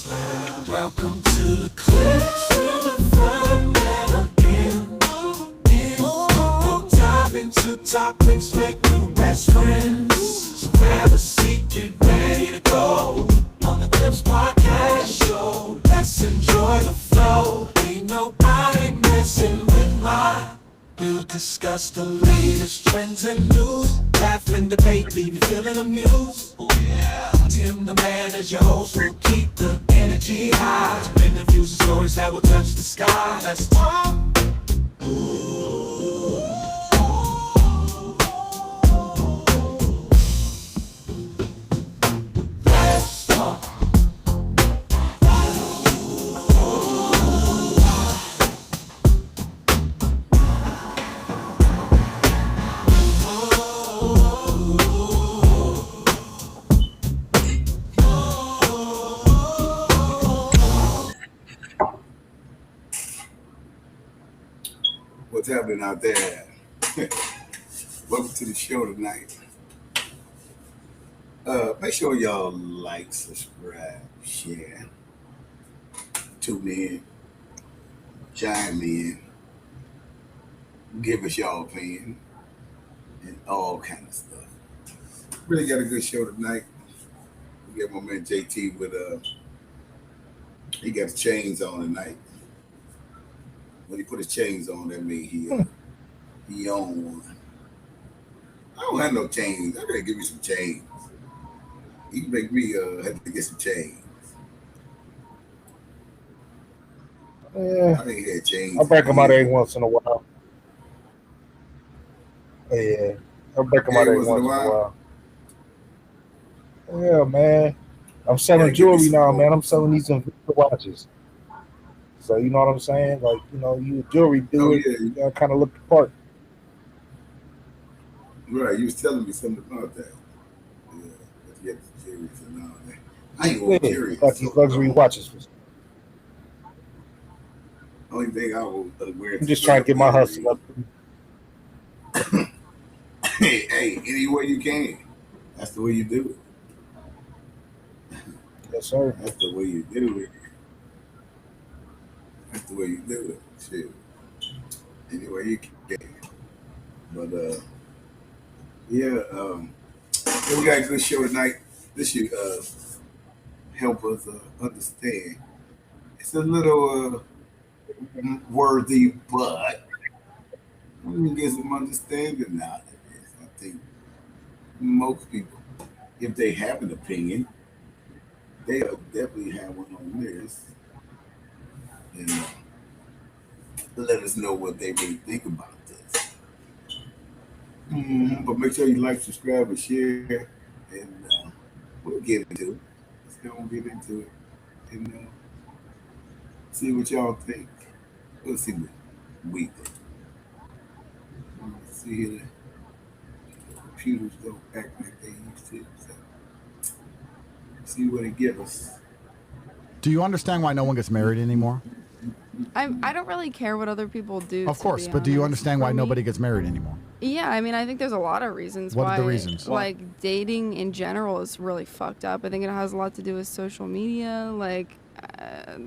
Welcome to the cliff. We'll dive into topics, make new best friends. Grab a seat, get ready to go on the Clips Podcast Show. Let's enjoy the flow. Ain't nobody messing with mine. We'll discuss the latest trends and news. Laugh and debate, leave you feeling amused. Oh yeah. Tim the man as your host will keep the energy high. Interviews and stories that will touch the sky. Let's talk. Let's talk. What's happening out there? Welcome to the show tonight. Make sure y'all like, subscribe, share, tune in, chime in, give us y'all opinion, and all kind of stuff. Really got a good show tonight. We got my man JT with he got his chains on tonight. When he put his chains on, that means he own one. I don't have no chains. I gotta give me some chains. He make me have to get some chains. Yeah, I ain't had chains. I break them out every once in a while. Yeah, I break them out every once in a while. Yeah, man. I'm selling jewelry now, man. I'm selling these Invicta watches. So you know what I'm saying? Like, you know, you a jewelry dude, you gotta kind of look the part. Right, you was telling me something about that. Yeah, but you had the jewelry and all that. I ain't gonna carry Got these luxury watches. Only thing I will wear. I'm just trying to get my hustle up. Hey, any way you can. That's the way you do it. Yes, sir. That's the way you do it. That's the way you do it. Shit. Any way you can. But we got a good show tonight. This should help us understand. It's a little worthy, but we can get some understanding out of this. I think most people, if they have an opinion, they'll definitely have one on this. And let us know what they really think about this. But make sure you like, subscribe, and share, and we'll get into it. Let's go and get into it and see what y'all think. We'll see what we think. Let's see here. The computers don't act like they used to. So see what it gives us. Do you understand why no one gets married anymore? I don't really care what other people do. Of course, but do you understand why nobody gets married anymore? Yeah, I mean, I think there's a lot of reasons What why. are the reasons? Like, dating in general is really fucked up. I think it has a lot to do with social media. Like,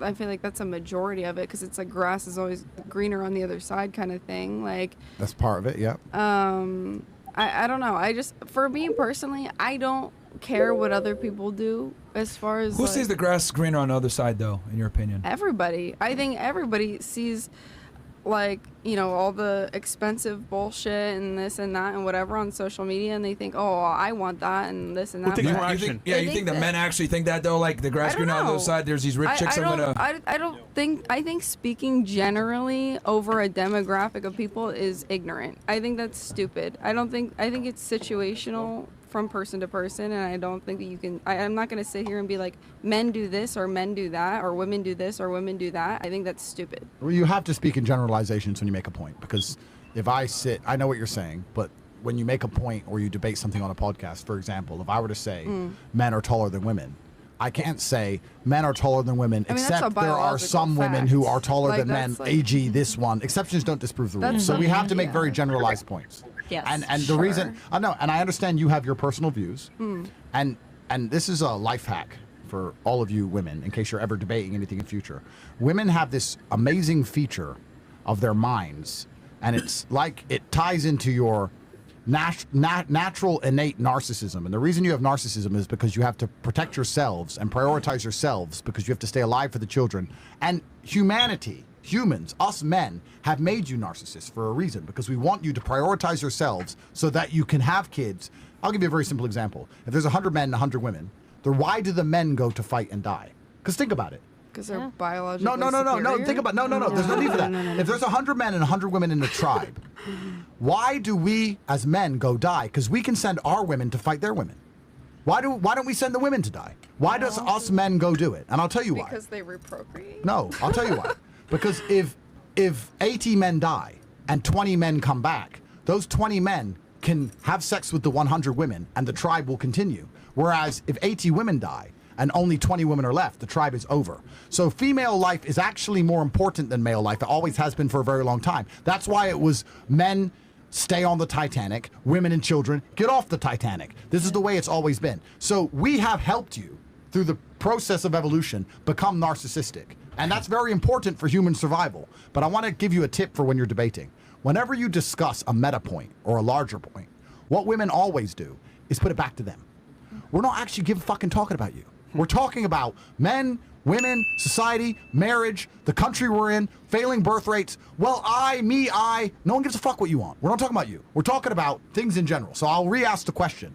I feel like that's a majority of it because it's like grass is always greener on the other side kind of thing. Like, That's part of it, yeah. I don't know. For me personally, I don't care what other people do as far as Who sees the grass greener on the other side, though, in your opinion? Everybody. I think everybody sees, like, you know, all the expensive bullshit and this and that and whatever on social media, and they think, oh, I want that and this and that. You think that men actually think that, though? Like, the grass greener on the other side, there's these rich chicks I think speaking generally over a demographic of people is ignorant. I think that's stupid. I think it's situational from person to person, and I don't think that you can. I'm not going to sit here and be like, men do this or men do that, or women do this or women do that. I think that's stupid. Well, you have to speak in generalizations when you make a point, because if I know what you're saying, but when you make a point or you debate something on a podcast, for example, if I were to say men are taller than women, I can't say men are taller than women, except there are some women who are taller than men, AG this one. Exceptions don't disprove the rule. So we have to make very generalized points. Yes, and the reason I know, and I understand you have your personal views, and this is a life hack for all of you women, in case you're ever debating anything in future. Women have this amazing feature of their minds, and it's like it ties into your natural innate narcissism. And the reason you have narcissism is because you have to protect yourselves and prioritize yourselves because you have to stay alive for the children. And humanity, humans, us men, have made you narcissists for a reason, because we want you to prioritize yourselves so that you can have kids. I'll give you a very simple example. If there's 100 men and 100 women, then why do the men go to fight and die? Because think about it. Because they're biologically No. Think about no. There's no need for that. If there's 100 men and 100 women in a tribe, why do we as men go die? Because we can send our women to fight their women. Why don't we send the women to die? Why does us men go do it? And I'll tell you why. Because they reprocreate. No, I'll tell you why. Because if 80 men die and 20 men come back, those 20 men can have sex with the 100 women and the tribe will continue. Whereas if 80 women die and only 20 women are left, the tribe is over. So female life is actually more important than male life. It always has been for a very long time. That's why it was men stay on the Titanic, women and children get off the Titanic. This is the way it's always been. So we have helped you through the process of evolution become narcissistic. And that's very important for human survival. But I want to give you a tip for when you're debating. Whenever you discuss a meta point or a larger point, what women always do is put it back to them. We're not actually fucking talking about you. We're talking about men, women, society, marriage, the country we're in, failing birth rates. Well, I. No one gives a fuck what you want. We're not talking about you. We're talking about things in general. So I'll re-ask the question.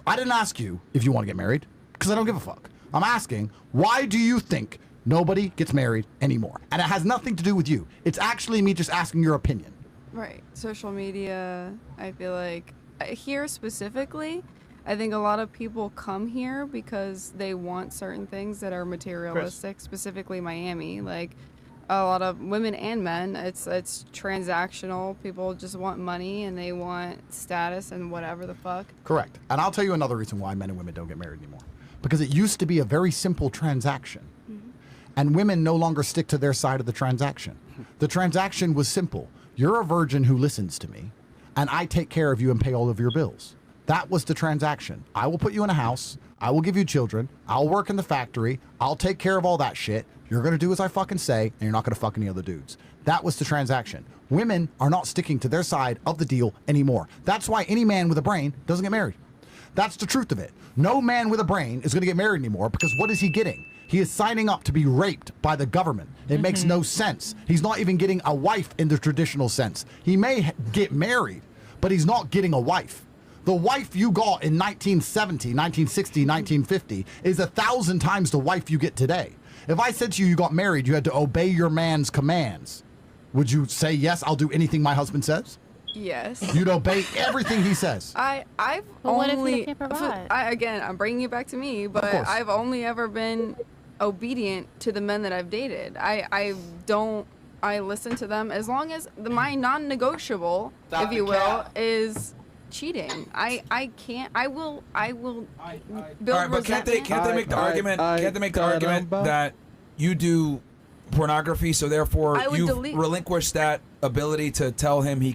I didn't ask you if you want to get married, because I don't give a fuck. I'm asking, why do you think nobody gets married anymore? And it has nothing to do with you. It's actually me just asking your opinion. Right. Social media, I feel like, here specifically, I think a lot of people come here because they want certain things that are materialistic, specifically Miami. Like, a lot of women and men, it's transactional. People just want money and they want status and whatever the fuck. Correct. And I'll tell you another reason why men and women don't get married anymore. Because it used to be a very simple transaction. And women no longer stick to their side of the transaction. The transaction was simple. You're a virgin who listens to me, and I take care of you and pay all of your bills. That was the transaction. I will put you in a house. I will give you children. I'll work in the factory. I'll take care of all that shit. You're going to do as I fucking say, and you're not going to fuck any other dudes. That was the transaction. Women are not sticking to their side of the deal anymore. That's why any man with a brain doesn't get married. That's the truth of it. No man with a brain is going to get married anymore, because what is he getting? He is signing up to be raped by the government. It makes no sense. He's not even getting a wife in the traditional sense. He may get married, but he's not getting a wife. The wife you got in 1970, 1960, 1950 is 1,000 times the wife you get today. If I said to you, you got married, you had to obey your man's commands, would you say, yes, I'll do anything my husband says? Yes. You'd obey everything he says. I've But what if only he can't provide? again, I'm bringing it back to me, but course. I've only ever been obedient to the men that I've dated. I listen to them as long as my non-negotiable, if you will, is cheating. I will build All right, but can't they resentment. make the argument? Can't they make the argument that you do pornography, so therefore I would you've delete- relinquished that ability to tell him he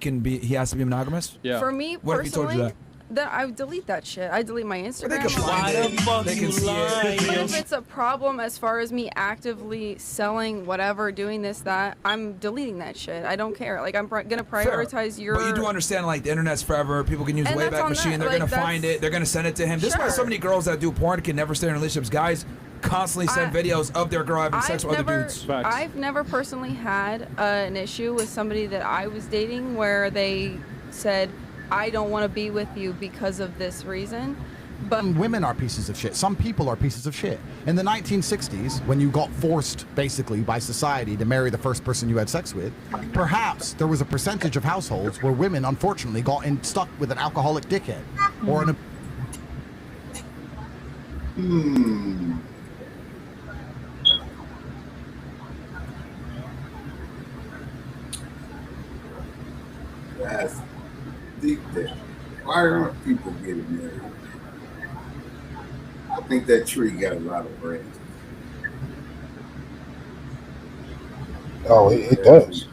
has to be monogamous? Yeah. For me What if he told you personally, then I would delete that shit. I delete my Instagram. They can find it. They can see it. But if it's a problem as far as me actively selling whatever, doing this, that, I'm deleting that shit. I don't care. Like, I'm gonna prioritize your... But you do understand, like, the internet's forever. People can use And that's Wayback on Machine. them. They're Like, going to find it. They're going to send it to him. This is why so Sure. many girls that do porn can never stay in relationships. Guys constantly send videos of their girl having sex with other dudes. Facts. I've never personally had an issue with somebody that I was dating where they said, I don't want to be with you because of this reason. But Women are pieces of shit. Some people are pieces of shit. In the 1960s, when you got forced, basically, by society to marry the first person you had sex with, perhaps there was a percentage of households where women, unfortunately, got stuck with an alcoholic dickhead. Or an... That's deep there. Why aren't people getting married? I think that tree got a lot of branches. Oh, it does.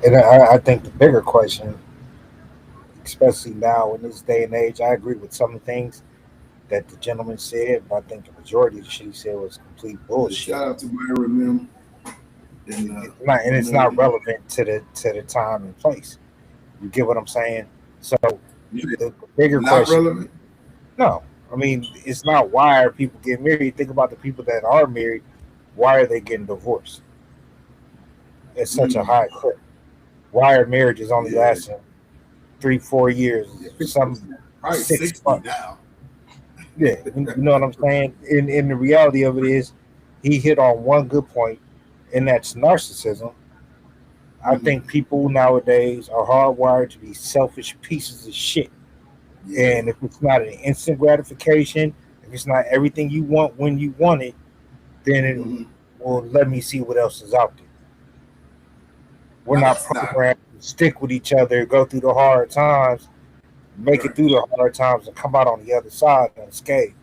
And I think the bigger question, especially now in this day and age, I agree with some things. that the gentleman said, but I think the majority of the shit he said was complete bullshit. Shout out to Myron them. And It's not relevant to the time and place. You get what I'm saying? So the bigger not question. relevant. No, I mean it's not why are people getting married. Think about the people that are married. Why are they getting divorced? It's such a high clip. Why are marriages only lasting 3-4 years? Some Probably 6 60 months. now. Yeah, you know what I'm saying? And the reality of it is, he hit on one good point, and that's narcissism. I think people nowadays are hardwired to be selfish pieces of shit. Yeah. And if it's not an instant gratification, if it's not everything you want when you want it, then it will let me see what else is out there. We're not programmed to stick with each other, go through the hard times, make it through the hard times, and come out on the other side unscathed.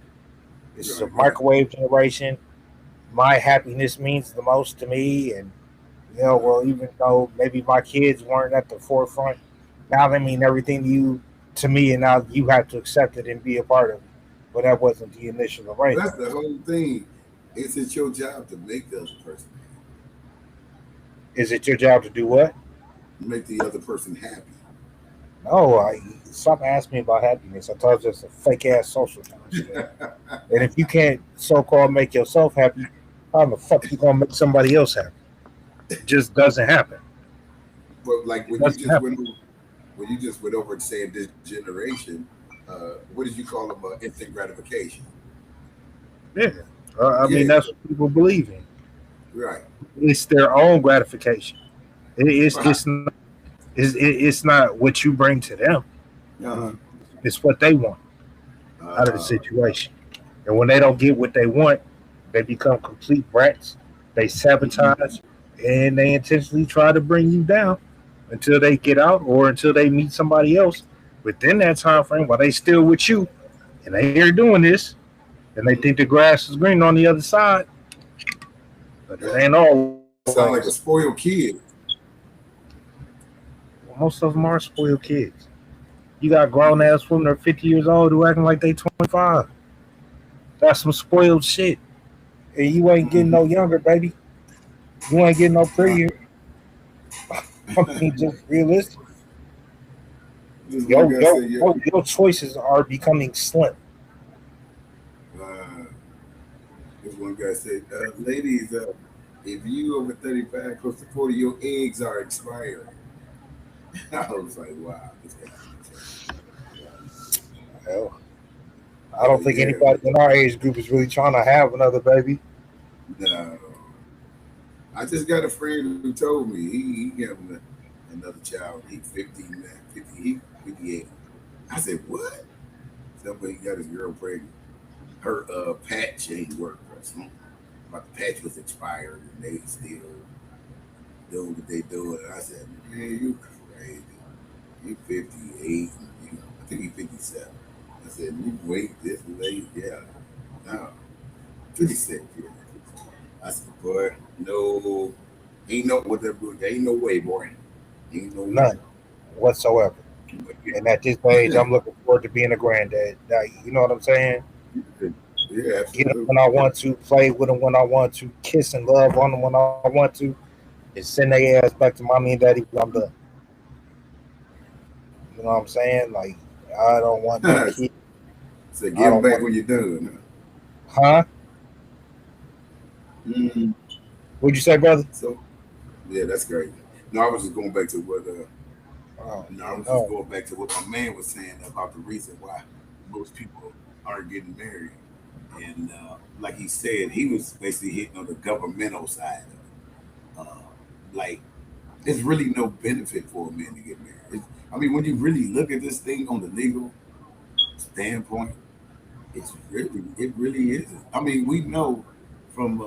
This is a microwave generation. My happiness means the most to me, and well, even though maybe my kids weren't at the forefront, now they mean everything to me, and now you have to accept it and be a part of it. But that wasn't the initial arrangement. That's the whole thing. Is it your job to make the other person happy? Is it your job to do what? Make the other person happy. No, stop asking me about happiness. I told you it's a fake ass social construct. And if you can't so-called make yourself happy, how the fuck you gonna make somebody else happy? It just doesn't happen. But like when you just went over and said this generation, what did you call them? Instant gratification. Yeah, I mean that's what people believe in. Right. It's their own gratification. It's not what you bring to them. It's what they want out of the situation. And when they don't get what they want, they become complete brats. They sabotage and they intentionally try to bring you down until they get out or until they meet somebody else within that time frame while they still with you and they are doing this and they think the grass is green on the other side. But it ain't all. Sound like a spoiled kid. Most of them are spoiled kids. You got grown ass women that are 50 years old who acting like they 25. That's some spoiled shit. And you ain't getting no younger, baby. You ain't getting no prettier. I mean, just realistic. Your choices are becoming slim. This one guy said, ladies, if you over 35, close to 40, your eggs are expired. I was like, wow. This guy. Hell, I don't think anybody in our age group is really trying to have another baby. No. I just got a friend who told me he got another child. He's 50, man. 50, 58. I said, what? Somebody got his girl pregnant. Her patch ain't work or something. But the patch was expired and they still doing what they doing. And I said, man, you crazy. You 58. I think he's 57. I said, you wait this late? Yeah. No. 56. Yeah. I said, boy, no, ain't no way, boy. Ain't no none whatsoever. And at this age, I'm looking forward to being a granddad. Now, you know what I'm saying? Yeah, get them when I want to, play with them when I want to, kiss and love on them when I want to, and send their ass back to mommy and daddy when I'm done. You know what I'm saying? Like, I don't want that kid. So get them back when you're done. Huh? Mm-hmm. What'd you say, brother? So, yeah, that's great. No, I was just going back to what. Going back to what my man was saying about the reason why most people aren't getting married, and like he said, he was basically hitting on the governmental side of it. Like, there's really no benefit for a man to get married. I mean, when you really look at this thing on the legal standpoint, it really isn't. I mean, we know from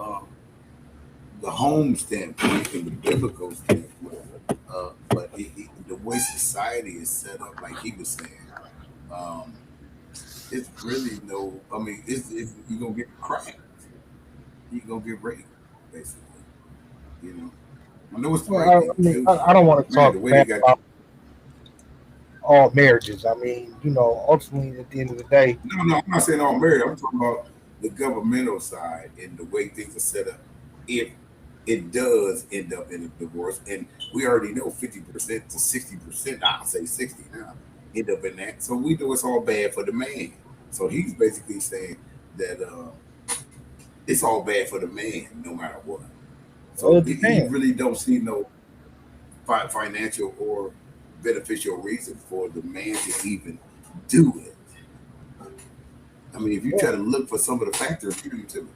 the home standpoint and the biblical standpoint, but the way society is set up, like he was saying, it's really no. I mean, you're gonna get cracked, you're gonna get raped, basically. You know, I know it's the right thing to do. I don't want to talk bad about. all marriages. I mean, ultimately at the end of the day, No, I'm not saying all married. I'm talking about the governmental side and the way things are set up. If it does end up in a divorce, and we already know 50% to 60%, I'll say 60 now, end up in that. So we know it's all bad for the man. So he's basically saying that it's all bad for the man, no matter what. well, So it he depends. really don't see no financial or beneficial reason for the man to even do it. I mean, if you try to look for some of the factors, give them to me.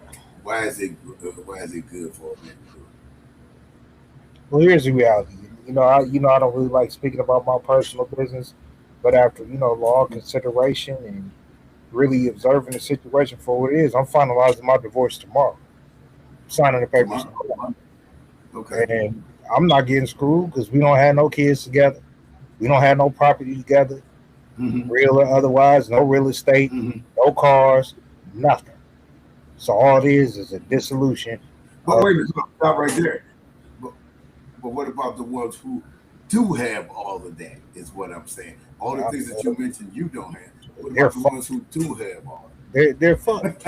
Why is it good for a man to do Well, here's the reality. I don't really like speaking about my personal business, but after long consideration and really observing the situation for what it is, I'm finalizing my divorce tomorrow, signing the it? papers, Okay. and I'm not getting screwed because we don't have no kids together, we don't have no property together, hmm real or otherwise, no real estate, hmm no cars, nothing. So all it is a dissolution But of. wait a minute, stop right there. But, but what about the ones who do have all of that? Is what I'm saying. All the things that you mentioned, you don't have. What They're about the fucked. ones who do have all? They're fucked.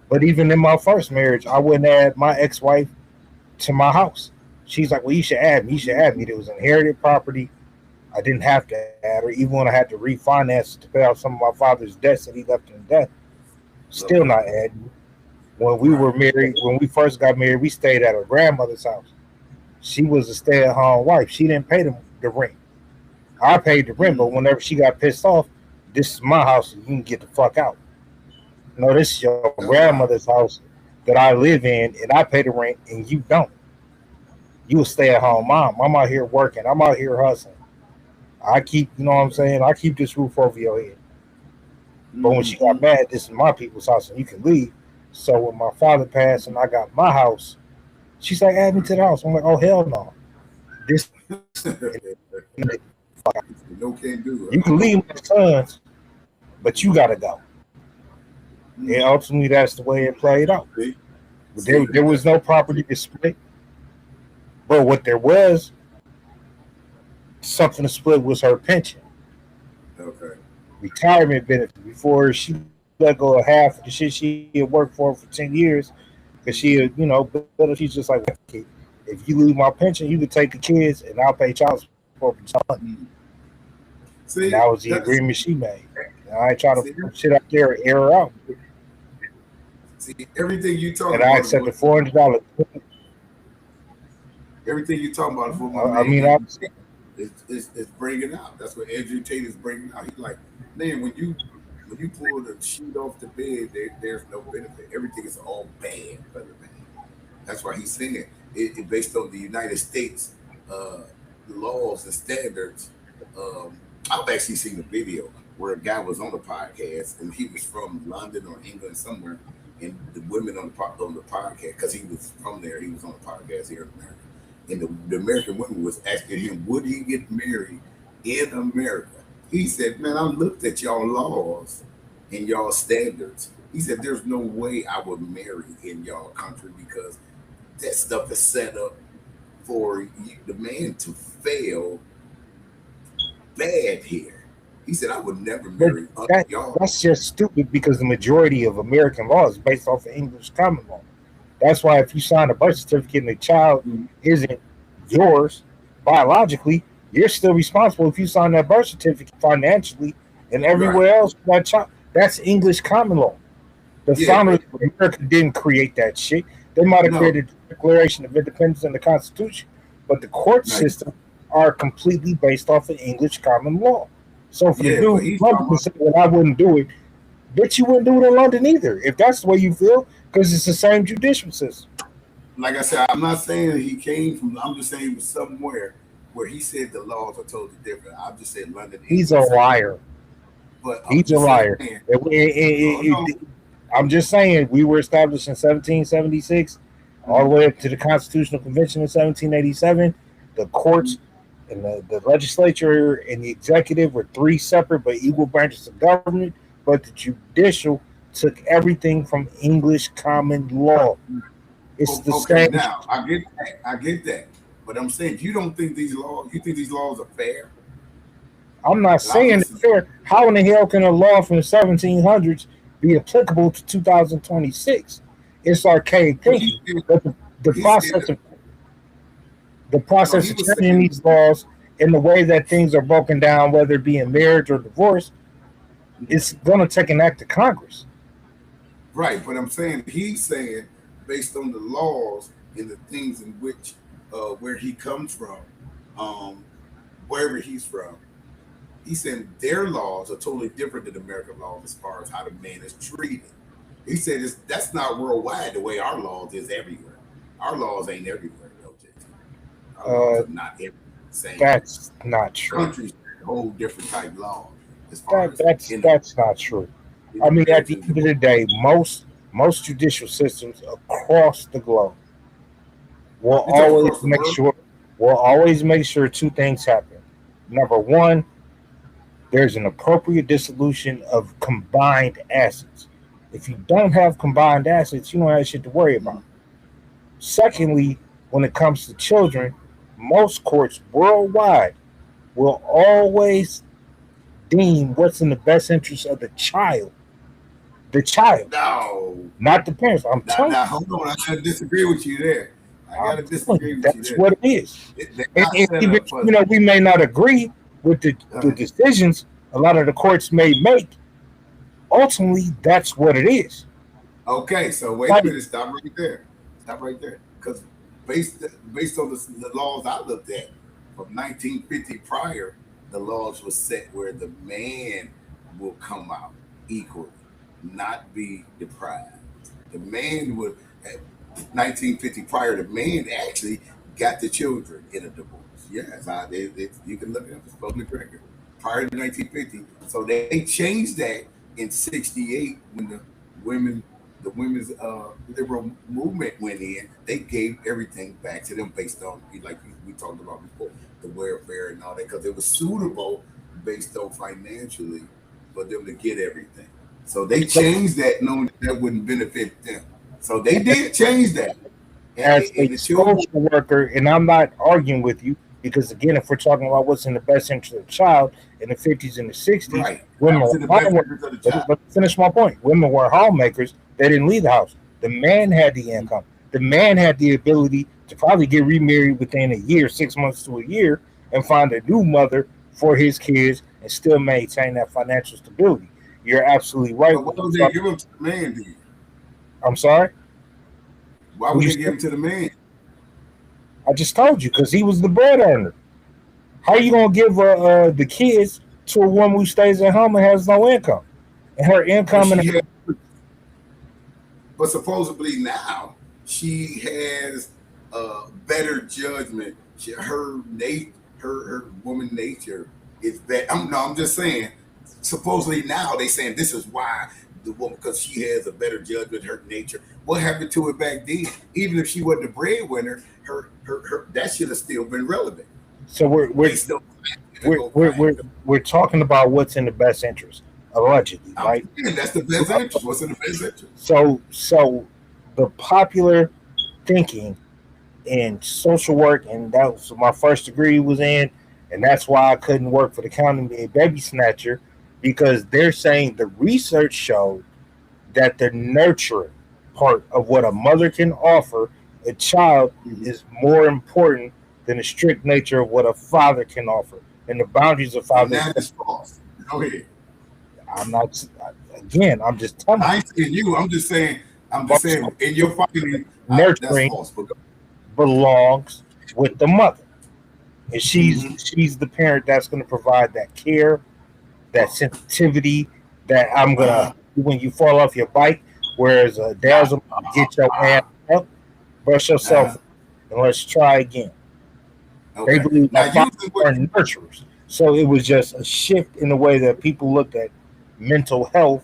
But even in my first marriage, I wouldn't add my ex-wife to my house. She's like, "Well, you should add me. You should add me." There was inherited property. I didn't have to add her, even when I had to refinance to pay off some of my father's debts that he left in debt. Still Okay. not adding. When we Right. were married, when we first got married, we stayed at her grandmother's house. She was a stay-at-home wife. She didn't pay the rent. I paid the rent, but Mm-hmm. whenever she got pissed off, this is my house. And you can get the fuck out. No, this is your That's wild. grandmother's house that I live in, and I pay the rent, and you don't. You a stay-at-home mom. I'm out here working. I'm out here hustling. I keep, you know what I'm saying? I keep this roof over your head. But when Mm-hmm. she got mad, this is my people's house, and you can leave. So when my father passed and I got my house, she's like, add me to the house. I'm like, oh hell no. This No can do you it. can leave my sons, but you gotta go. And Mm-hmm. ultimately that's the way it played out. See, But see, there was no property to split. But what there was something to split was her pension, okay. retirement benefit before she let go of half of the shit she had worked for 10 years. Because she had, but she's just like, "Okay, if you leave my pension, you can take the kids and I'll pay child support for son." Mhm. And See, that was the that's agreement she made. And I ain't trying to see, put shit out there and air her out. see everything you talking And I about is accepted what $400. everything you talking about is what my I man mean, is bringing out. That's what Andrew Tate is bringing out. He's like, man, when you pull the sheet off the bed, there's no benefit. Everything is all bad for the man. That's why he's saying it based on the United States uh, laws and standards. I've actually seen a video where a guy was on the podcast and he was from London or England somewhere, and the women on the podcast because he was from there, he was on the podcast here in America, and the American women was asking him, would he get married in America? He said, man, I looked at y'all laws and y'all standards. He said, there's no way I would marry in y'all country because that stuff is set up for the man to fail bad here. He said, I would never but marry under that y'all. that's just stupid because the majority of American law is based off of English common law. That's why if you sign a birth certificate and the child Mhm. isn't yours biologically, you're still responsible if you sign that birth certificate financially and Right. everywhere else for that child. That's English common law. The Yeah, founders but of America didn't create that shit. They might have no, created the Declaration of Independence and the Constitution, but the court no, system are completely based off of English common law. So for the yeah, dude but in he's London talking to about, say that I wouldn't do it, but you wouldn't do it in London either, if that's the way you feel, because it's the same judicial system. like I said, I'm not saying he came from, I'm just saying he was somewhere where he said the laws are totally different. I'm just saying London, He's a England, somewhere. liar. But I'm He's a just saying, liar. oh no, I'm just saying we were established in 1776, all the Mhm. way up to the Constitutional Convention in 1787. The courts and the legislature and the executive were three separate but equal branches of government, but the judicial took everything from English common law. It's the Okay, same. now I get that. But I'm saying you don't think these laws, you think these laws are fair? I'm not saying it's fair. How in the hell can a law from the 1700s be applicable to 2026? It's archaic thinking. But the He process said, of the no, process he of was changing saying, these laws in the way that things are broken down, whether it be in marriage or divorce, it's going to take an act of Congress. right, but I'm saying he's saying based on the laws and the things in which where he comes from, um, wherever he's from, he's saying their laws are totally different than American laws as far as how the man is treated. He said that's not worldwide the way our laws is everywhere. Our laws ain't everywhere, though, JT. Our laws Uh, are not everywhere the same. that's not true. Countries have a whole different type of law as far as That's not true. I mean, at the end of the day, most judicial systems across the globe will You talking always across the make world? sure two things happen. Number one, there's an appropriate dissolution of combined assets. If you don't have combined assets, you don't have shit to worry about. Secondly, when it comes to children, most courts worldwide will always deem what's in the best interest of the child. The child, No. not the parents. I'm Now, telling now, hold on. I gotta disagree with you there. I gotta you, disagree with you that's there. what it is. They're And not set even up for we may not agree with the Uh-huh. decisions a lot of the courts may make. Ultimately, that's what it is. Okay, so wait Like- a minute. Stop right there. Stop right there. Because based on the laws I looked at from 1950 prior, the laws were set where the man will come out equally, not be deprived. The man would at 1950 prior, the man actually got the children in a divorce. Yes, you can look it up. It's public record. Prior to 1950, so they changed that in '68 when the women's liberal movement went in. They gave everything back to them based on like we talked about before, the welfare and all that, because it was suitable based on financially for them to get everything. So they changed that, knowing that wouldn't benefit them. So they did change that. As And a the children, social worker, and I'm not arguing with you because again, if we're talking about what's in the best interest of the child in the 50s and the 60s, right? women That was were in the best home. interest of the child. Let me finish my point. Women were homemakers. They didn't leave the house. The man had the income. The man had the ability to probably get remarried within a year, 6 months to a year, and find a new mother for his kids and still maintain that financial stability. You're absolutely right. But why would they give them to the man? Then? I'm sorry. Why would they give them to the man? I just told you because he was the bread earner. How you gonna give the kids to a woman who stays at home and has no income, and her income But, and but supposedly now she has better judgment. Her woman nature is better. I'm just saying. Supposedly now they saying this is why the woman, because she has a better judgment, her nature. What happened to it back then? Even if she wasn't a breadwinner, her that should have still been relevant. so Based on we're talking about what's in the best interest, allegedly, right? That's the best interest. What's in the best interest? So the popular thinking in social work, and that was my first degree was in, and that's why I couldn't work for the county being a baby snatcher, because they're saying the research showed that the nurturing part of what a mother can offer a child is more important than the strict nature of what a father can offer and the boundaries of And father. that is false. Go ahead. I'm not. Again, I'm just telling you. I ain't saying you. I'm just saying. In your finding, that's Nurturing false. But belongs with the mother, and she's the parent that's going to provide that care, that sensitivity, that I'm gonna when you fall off your bike. Whereas dad's gonna get your ass up, brush yourself, and let's try again. okay. They believe Now that fathers using are nurturers. So it was just a shift in the way that people looked at mental health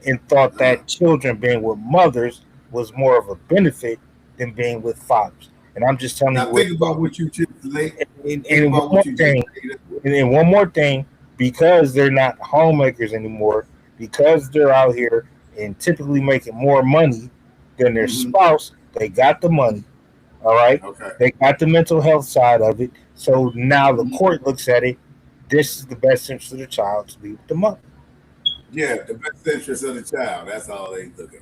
and thought that children being with mothers was more of a benefit than being with fathers. And I'm just telling now you. think about what you just laid. And Think one about more what you just thing, laid. and one more thing, because they're not homemakers anymore, because they're out here and typically making more money than their spouse, they got the money. All right. Okay. They got the mental health side of it. So now the court looks at it this is the best interest of the child to be with the mother. Yeah, the best interest of the child. That's all they look at.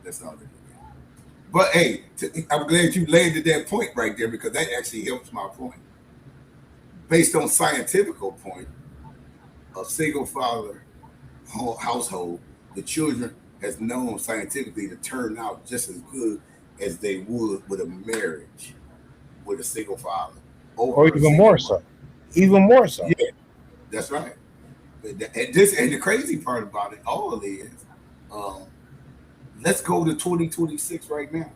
That's all they look at. But hey, I'm glad you landed that point right there because that actually helps my point. Based on scientific point, a single father household, the children has known scientifically to turn out just as good as they would with a marriage with a single father Or over a even single more mother. so. Even more so. Yeah, that's right. And the crazy part about it all is, um, let's go to 2026 right now.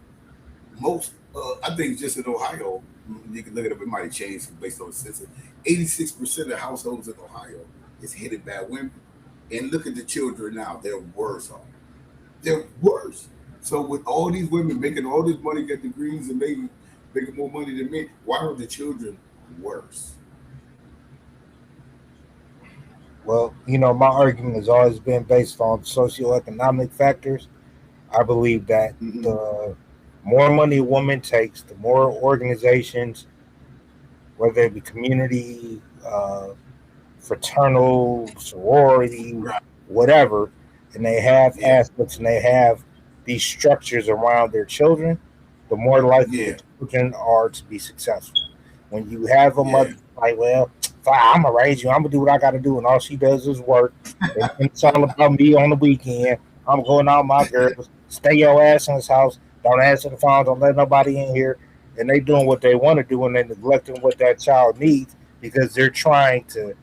Most, I think, just in Ohio, you can look it up. It might have changed based on the census. 86% of households in Ohio is headed by women. And look at the children now; they're worse off. They're worse. So with all these women making all this money, get degrees, and making more money than men, why are the children worse? Well, my argument has always been based on socioeconomic factors. I believe that Hmm. the more money a woman takes, the more organizations, whether it be community, fraternal, sorority, Right. whatever, and they have Yeah. aspects and they have these structures around their children, the more likely Yeah. the children are to be successful. When you have a Yeah. mother like, well, fine, I'm gonna raise you, I'm gonna do what I gotta do, and all she does is work, and it's all about me on the weekend. I'm going out with my girls, stay your ass in this house, don't answer the phone, don't let nobody in here, and they doing what they want to do, and they neglecting what that child needs because they're trying to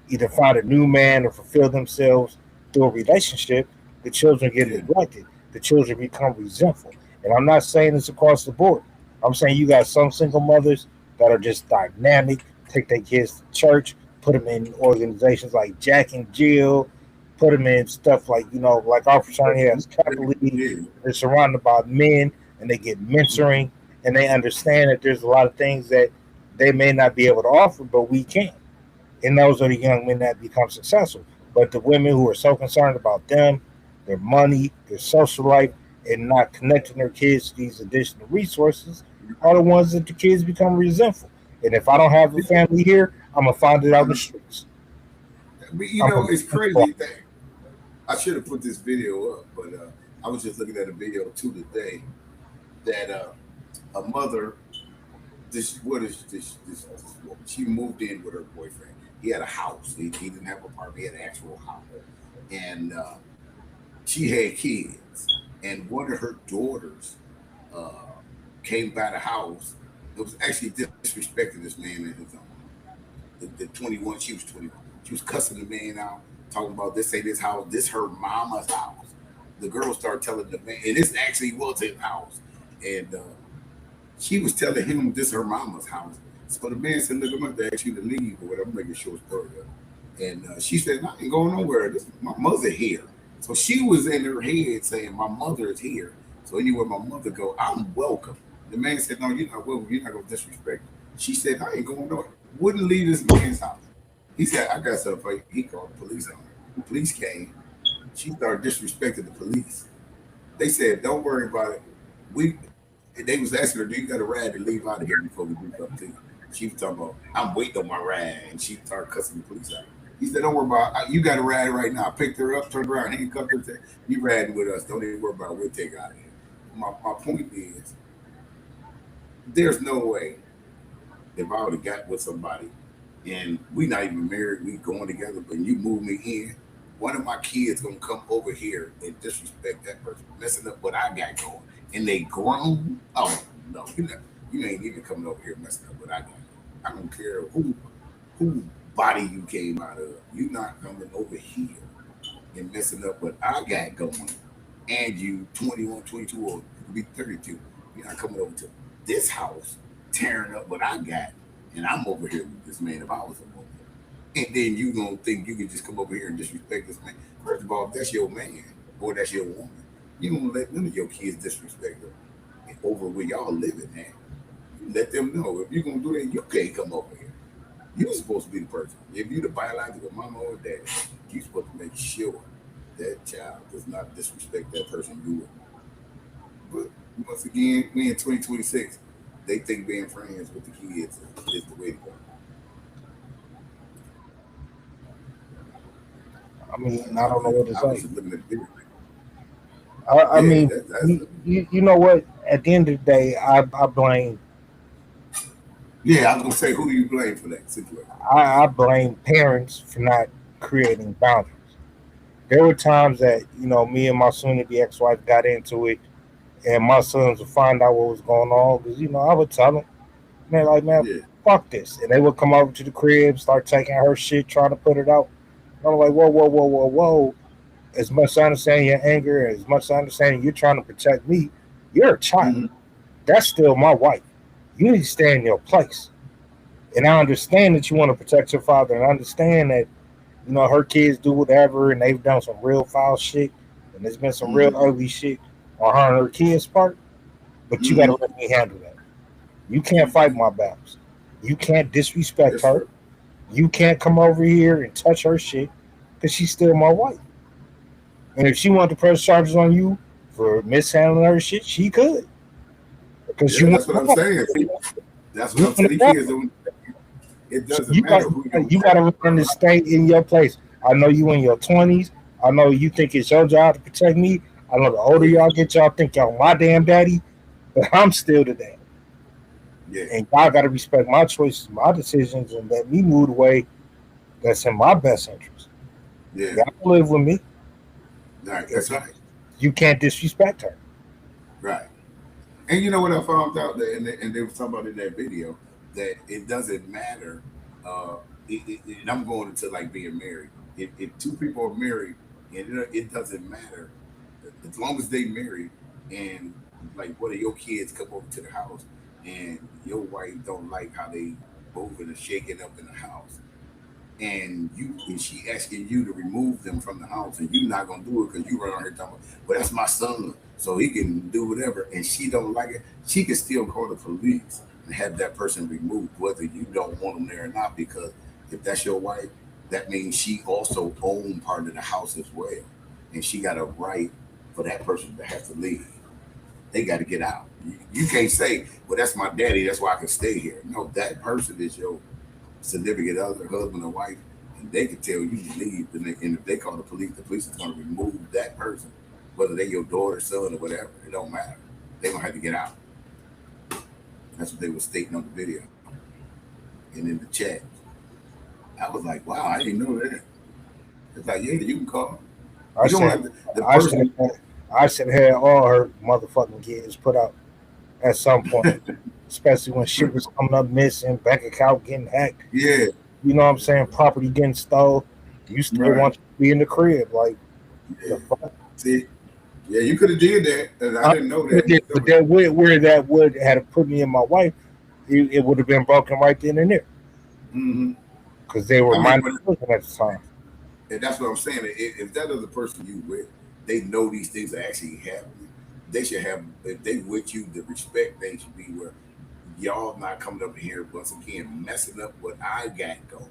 either find a new man or fulfill themselves through a relationship. The children get Yeah. neglected. The children become resentful. And I'm not saying this across the board. I'm saying you got some single mothers that are just dynamic, take their kids to church, put them in organizations like Jack and Jill, put them in stuff like, like our fraternity has Catholic League. Yeah. They're surrounded by men and they get mentoring and they understand that there's a lot of things that they may not be able to offer, but we can. And those are the young men that become successful. But the women who are so concerned about them, their money, their social life, and not connecting their kids to these additional resources are the ones that the kids become resentful. And if I don't have a family here, I'm gonna find it out in the streets. But I'm gonna it's crazy that I should have put this video up, but I was just looking at a video too today that a mother, this woman, she moved in with her boyfriend. He had a house. He didn't have an apartment. He had an actual house, and she had kids. And one of her daughters uh, came by the house. It was actually disrespecting this man and his own. The 21, she was 21. She was cussing the man out, talking about this ain't his house, this her mama's house. The girl started telling the man, and this actually was his house. And she was telling him this her mama's house. So the man said, look, I'm going to ask you to leave or whatever. I'm making a short story up. And she said, I ain't going nowhere. My mother here. So she was in her head saying, my mother is here. So anywhere my mother go, I'm welcome. The man said, no, you're not welcome. You're not going to disrespect me. She said, I ain't going nowhere. Wouldn't leave this man's house. He said, I got something for you. He called the police on her. The police came. She started disrespecting the police. They said, don't worry about it. We and they was asking her, do you got a ride to leave out of here before we do something to you? She was talking about, I'm waiting on my ride. And she started cussing the police out. He said, don't worry about it. You got a ride right now. I picked her up, turned around, handcuffed her, and said, you riding with us. Don't even worry about it. We'll take her out of here. My point is, there's no way if I would have got with somebody and we not even married, we going together, but you move me in, one of my kids gonna come over here and disrespect that person, messing up what I got going. And they grown. Oh no, you ain't even coming over here messing up what I got going. I don't care who body you came out of. You not coming over here and messing up what I got going. And you 21, 22, or you could be 32. You're not coming over to this house tearing up what I got. And I'm over here with this man if I was over here. And then you gonna think you can just come over here and disrespect this man. First of all, if that's your man or that's your woman, you don't let none of your kids disrespect them over where y'all living at. You let them know if you're gonna do that, you can't come over here. You're supposed to be the person. If you're the biological mama or dad, you're supposed to make sure that child does not disrespect that person you with. But once again, we in 2026, they think being friends with the kids is the way to go. I mean, I don't know what to I was say. just looking at the video. I Yeah, mean, that's you know what? At the end of the day, I blame yeah. I was gonna say, who do you blame for that situation? I blame parents for not creating boundaries. There were times that me and my soon-to-be ex-wife got into it, and my sons would find out what was going on because I would tell them, man, like man, Yeah. fuck this, and they would come over to the crib, start taking her shit, trying to put it out. And I'm like, whoa, whoa, whoa, whoa, whoa. As much as I understand your anger, as much as I understand you're trying to protect me, you're a child. Mm-hmm. That's still my wife. You need to stay in your place. And I understand that you want to protect your father, and I understand that her kids do whatever, and they've done some real foul shit, and there's been some real Mm-hmm. ugly shit on her and her kids' part. But you got to Mm-hmm. let me handle that. You can't fight my battles. You can't disrespect Yes, her. sir. You can't come over here and touch her shit because she's still my wife. And if she wanted to press charges on you for mishandling her shit, she could. Because Yeah, you that's want what I'm saying. See, that's what I'm saying. These kids don't. It doesn't you got matter who you. you got to learn to stay in your place. I know you in your 20s. I know you think it's your job to protect me. I know the older y'all get, y'all think y'all my damn daddy, but I'm still the dad. Yeah. And y'all got to respect my choices, my decisions, and let me move the way that's in my best interest. Yeah. Y'all live with me. Right. That's right. You can't disrespect her. Right. And you know what I found out that, and there was somebody in that video that it doesn't matter. Uh, and I'm going into like being married. If two people are married, and it doesn't matter as long as they married, and like one of your kids come over to the house, and your wife don't like how they moving and shaking up in the house, and she asking you to remove them from the house, and you not gonna do it because you run on her talking, well, that's my son, so he can do whatever, and she don't like it, she can still call the police and have that person removed, whether you don't want them there or not, because if that's your wife, that means she also owned part of the house as well, and she got a right for that person to have to leave. They got to get out. You can't say, well, that's my daddy, that's why I can stay here. No, that person is your significant other, husband or wife, and they can tell you to leave. And if they call the police is going to remove that person, whether they your daughter, son, or whatever. It don't matter. They're going to have to get out. That's what they were stating on the video. And in the chat, I was like, wow, I didn't know that. It's like, yeah, you can call. I You don't said, have to, the I person. said, I should have had all her motherfucking kids put out at some point, especially when shit was coming up missing, bank account getting hacked. Yeah, You know what I'm saying? Property getting stole. You still right. want to be in the crib, like Yeah. the fuck? See, yeah, you could have did that, and I didn't know that. But that where that would had put me and my wife, it would have been broken right then and there Mm-hmm. because they were I mean, minor children at the time. And that's what I'm saying. If that other person you with, they know these things are actually happening. They should have, if they with you, the respect they should be where y'all not coming up here once again messing up what I got going.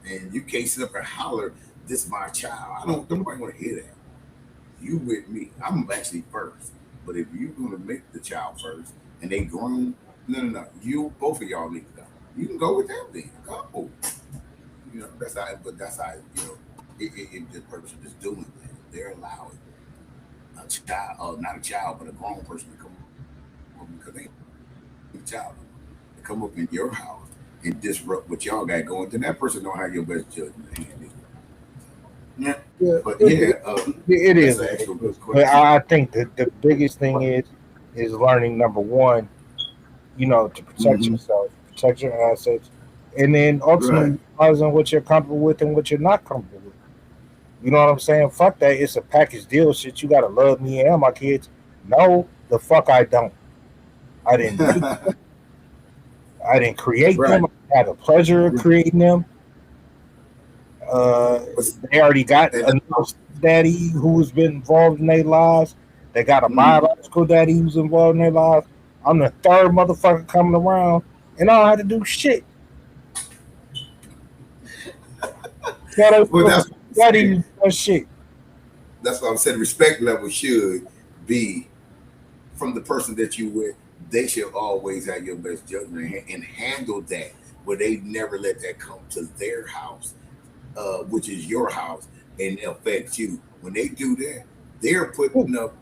And you can't sit up and holler, "This my child." Nobody want to hear that. You with me? I'm actually first. But if you're gonna make the child first and they grown, no. You both of y'all need to go. You can go with them then. Go. That's how. But that's how. If the person is doing that, they're allowing a child, not a child, but a grown person to come up because they a child to come up in your house and disrupt what y'all got going. Then that person don't have your best judgment in hand. Yeah, Yeah, but yeah, it that's is. an actual good But question. I think that the biggest thing is learning number one, to protect Mhm. yourself, protect your assets, and then ultimately realizing what you're comfortable with and what you're not comfortable with. You know what I'm saying? Fuck that. It's a package deal shit. You gotta love me and my kids. No, the fuck I don't. I didn't make them. I didn't create Right. them. I had the pleasure of creating them. They already got another daddy who's been involved in their lives. They got a biological daddy who's involved in their lives. I'm the third motherfucker coming around, and I don't have to do shit. Well, Daddy does shit. that's what I'm saying. Respect level should be from the person that you with. They should always have your best judgment and handle that where they never let that come to their house, which is your house, and affect you. When they do that, they're putting up,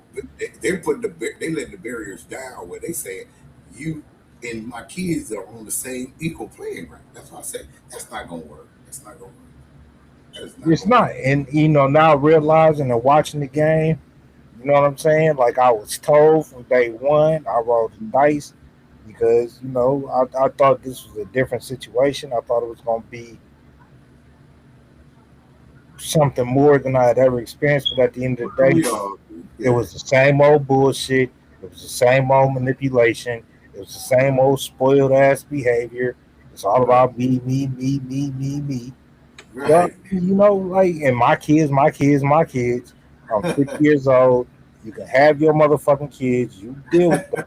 they letting the barriers down where they say you and my kids are on the same equal playing ground. That's why I say that's not gonna work. That's not gonna work. It's not. And now realizing and watching the game, you know what I'm saying? Like I was told from day one, I rolled the dice because, I thought this was a different situation. I thought it was gonna be something more than I had ever experienced, but at the end of the We day, all do. it was the same old bullshit. It was the same old manipulation. It was the same old spoiled ass behavior. It's all about me, me, me, me, me, me. But Right. like, and my kids, my kids, my kids. I'm 50 years old. You can have your motherfucking kids. You deal with them.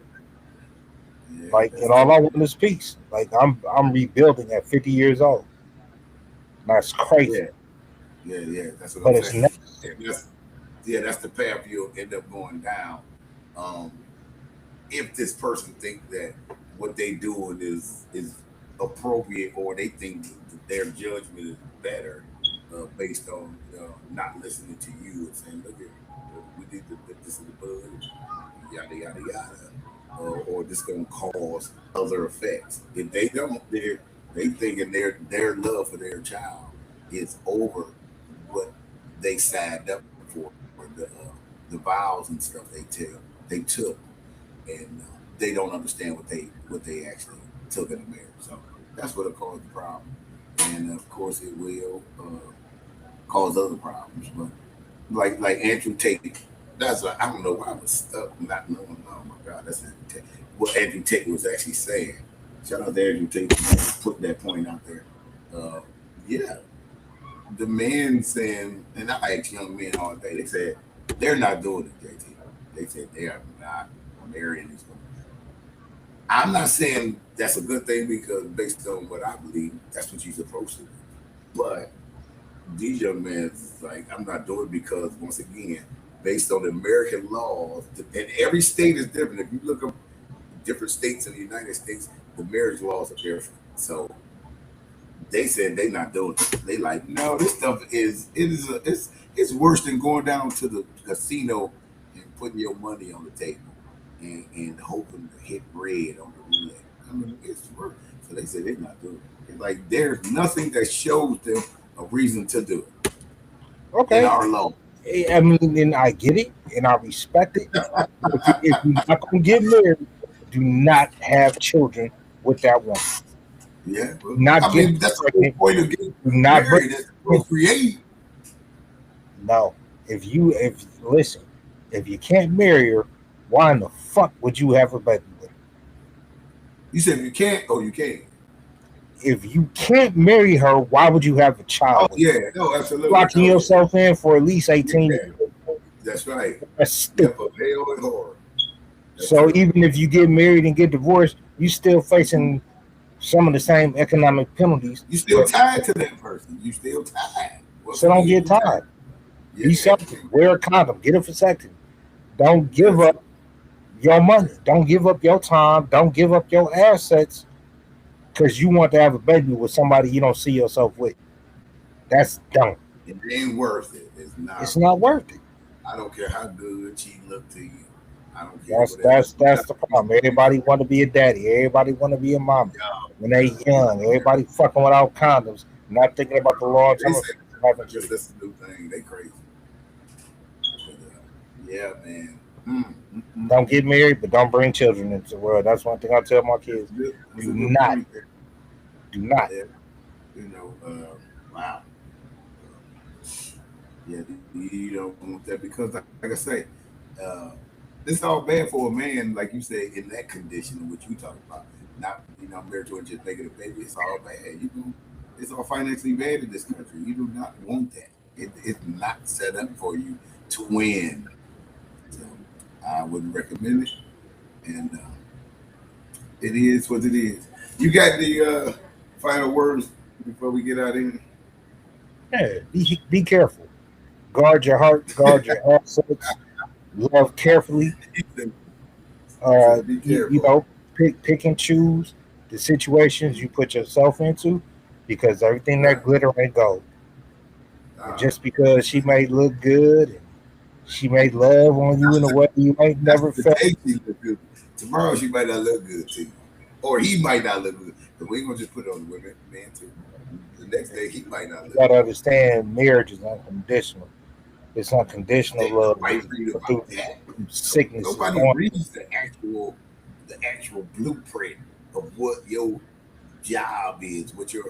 Yeah, Like, that's and all I want is peace. Like, I'm rebuilding at 50 years old. That's crazy, yeah. That's what but I'm it's saying. necessary. And that's the path you'll end up going down. Um, if this person think that what they doing is appropriate, or they think that their judgment is better based on not listening to you and saying, look, we need to nip this in the bud, yada yada yada, or this gonna cause other effects. If they don't, they thinking their love for their child is over what they signed up for, or the vows and stuff they took, and they don't understand what they actually took in the marriage. So that's what it caused the problem, and of course it will cause other problems. But like Andrew Tate, I don't know why I was stuck not knowing. Oh my God, that's Andrew Tate. What Andrew Tate was actually saying. Shout out to Andrew Tate for putting that point out there. Yeah, the men saying, and I ask young men all day, they said they're not doing it, JT. They said they are not marrying these women. I'm not saying that's a good thing, because based on what I believe, that's what you're supposed to do. But these young men is like, I'm not doing it because, once again, based on the American laws, and every state is different. If you look up different states in the United States, the marriage laws are different. So they said they not doing it. They like, no, this stuff it's worse than going down to the casino and putting your money on the table and hoping to hit red on the roulette. I mean, it's worse. So they said they're not doing it. It's like there's nothing that shows them a reason to do it in Okay. our law. I mean, and I get it, and I respect it. If you're not gonna get married, do not have children with that woman. Yeah, well, Not I get mean that's the whole pregnant. point of getting Do not bring. married, is to procreate. No. If listen, if you can't marry her, why in the fuck would you have a baby with her? You said you can't. Oh, you can't. If you can't marry her, why would you have a Oh child with her? yeah, no, absolutely. Locking No, yourself in for at least 18 years. that's right. That's Yep, stupid. of hell and horror. That's So true. even if you get married and get divorced, you still facing some of the same economic penalties. You still tied to that person. You still tied. So don't get tired. Yeah, Be selfish. Wear a condom. Get a vasectomy. Don't give up your money. Don't give up your time. Don't give up your assets because you want to have a baby with somebody you don't see yourself with. That's dumb. it ain't worth it. It's not. It's not worth it. I don't care how good she look to you. I don't care. That's the problem. Everybody want to be a daddy. Everybody want to be a mom when they young. Everybody fucking without condoms, not thinking about the long They term. say just that's the new thing. They crazy. But, yeah, man. Don't get married, but don't bring children into the world. That's one thing I tell my kids. That's a Do good not. point there. Do not. Yeah. Wow. Yeah, you don't want that because, like I say, it's all bad for a man, like you said, in that condition, what you talking about. Not, married to her just making a baby. It's all bad. It's all financially bad in this country. You do not want that. It's not set up for you to win. So I wouldn't recommend it. And it is what it is. You got the final words before we get out of here? Yeah, be careful. Guard your heart. Guard your assets. Love carefully. Be careful. Pick and choose the situations you put yourself into, because everything that glitter ain't gold. And just because she may look good and she may love on you in a way you ain't never felt. Today she look good. Tomorrow she might not look good to you, or he might not look good. But we ain't gonna just put it on the women, man too. The next day he might not You look. gotta understand, marriage is unconditional. It's unconditional love Nobody read through about that. sickness. is Nobody born. reads the actual blueprint of what your job is, what your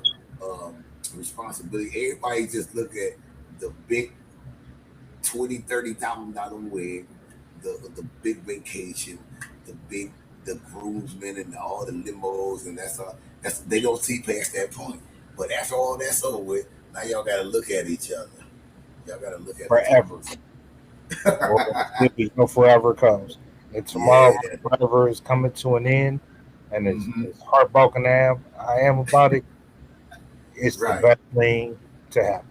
responsibility. Everybody just look at the big $20,000-$30,000 wedding, the big vacation, the groomsmen and all the limos, and that's all. That's they don't see past that point. But after all that's over with, now y'all gotta look at each other. Y'all gotta look at Forever. each other. No forever comes. And tomorrow, Yeah. forever is coming to an end. And Mhm. as heartbroken I am about it, it's Right. the best thing to happen.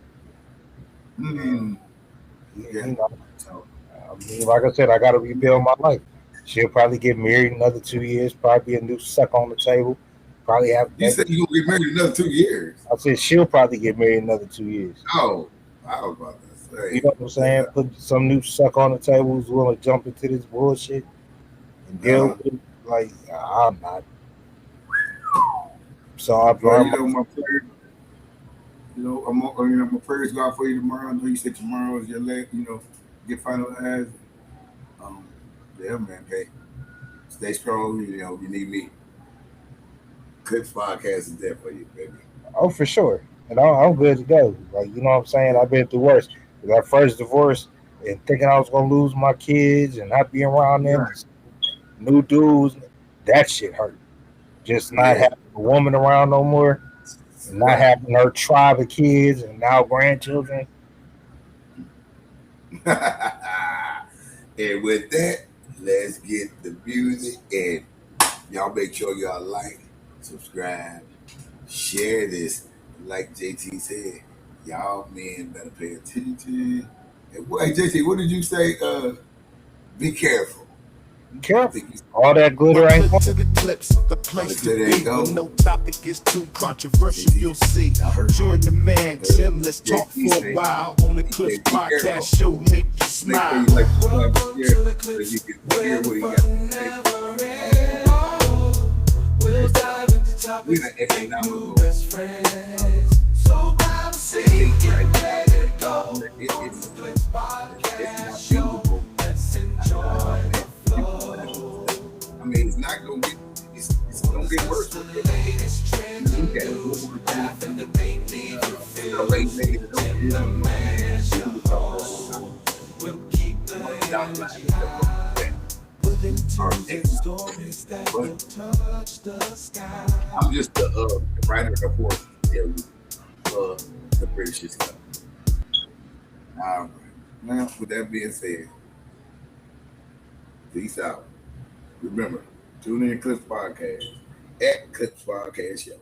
Mm. Yeah. You know, So, I mean, like I said, I got to rebuild my life. She'll probably get married another 2 years, probably a new suck on the table. Probably have. you said you gonna get married another 2 years. I said she'll probably get married another 2 years. Oh, I was about to say. You know what I'm saying? Put some new suck on the table who's willing to jump into this bullshit and deal with it. Like, I'm not. So Well, I'm my prayers. My prayers go out for you tomorrow. I know you said tomorrow is your last. Get finalized. Yeah, man. Hey, stay strong. You need me. Clips podcast is there for you, baby. oh, for sure. And I'm good to go. Like, you know what I'm saying? I've been through worse. That first divorce and thinking I was going to lose my kids and not being around them, Right. new dudes, that shit hurt. Just not Yeah. having a woman around no more, and not having her tribe of kids and now grandchildren. And with that, let's get the music. And y'all make sure y'all like, subscribe, share this. Like JT said, y'all men better pay attention. And wait, JT, what did you say? Be careful. Careful. All that glitter ain't Clip to the clips, the place to be. When no topic is too controversial, you'll see. Join the man, Tim. Let's talk for a while on the Clips podcast show. Make you Make sure smile. you like subscribe, share, so you can hear what he got to say. We'll dive into topics that make new best friends. So grab a seat, get ready to go. On the Clips podcast show. Let's enjoy the flow. I mean, it's not gonna get. It's gonna get worse. The latest trends and Look at it. news, laugh and debate, leave you feel. Late niggas don't Tim do the it. man is your host. We'll keep the energy high. With intents and stories that will touch the sky. I'm just the writer of the horse. Tell you, the British is coming. All right. Now, with that being said, peace out. Remember, tune in Clips Podcast at Clips Podcast Show.